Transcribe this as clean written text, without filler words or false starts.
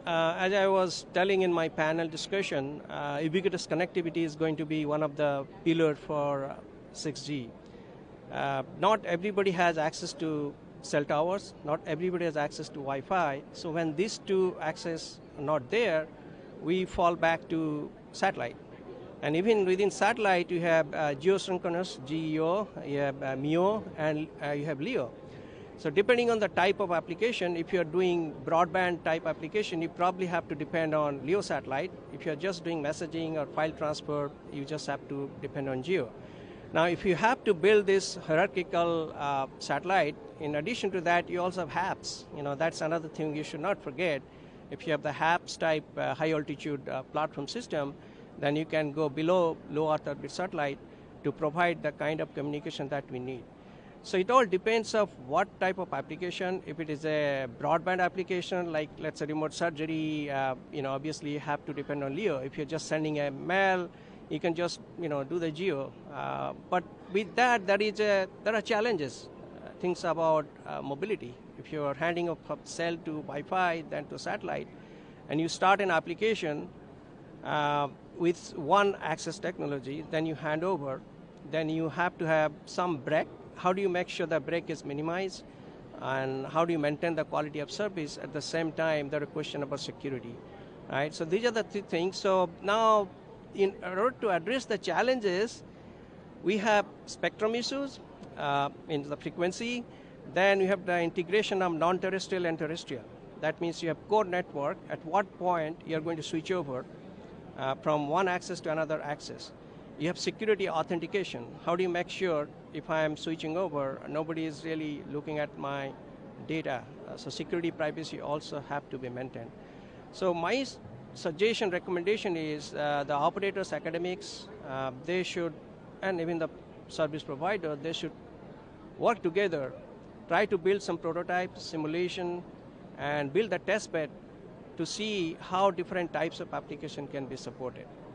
As I was telling in my panel discussion, ubiquitous connectivity is going to be one of the pillars for 6G. Not everybody has access to cell towers, not everybody has access to Wi-Fi, so when these two access are not there, we fall back to satellite. And even within satellite, you have geosynchronous, GEO, you have MEO, and you have LEO. So depending on the type of application, if you're doing broadband type application, you probably have to depend on LEO satellite. If you're just doing messaging or file transfer, you just have to depend on GEO. Now, if you have to build this hierarchical satellite, in addition to that, you also have HAPS. That's another thing you should not forget. If you have the HAPS type high altitude platform system, then you can go below low Earth orbit satellite to provide the kind of communication that we need. So it all depends of what type of application. If it is a broadband application, like let's say remote surgery, obviously you have to depend on LEO. If you're just sending a mail, you can just do the GEO. But with that, there are challenges. Things about mobility. If you are handing a cell to Wi-Fi, then to satellite, and you start an application with one access technology, then you hand over, then you have to have some break. How do you make sure the break is minimized? And how do you maintain the quality of service? At the same time, there are questions about security. Right? So these are the three things. So now, in order to address the challenges, we have spectrum issues in the frequency. Then you have the integration of non-terrestrial and terrestrial. That means you have core network. At what point you're going to switch over from one access to another access. You have security authentication. How do you make sure if I am switching over, nobody is really looking at my data? So security privacy also have to be maintained. So my suggestion, recommendation is the operators, academics, they should, and even the service provider, they should work together, try to build some prototypes, simulation, and build a test bed to see how different types of application can be supported.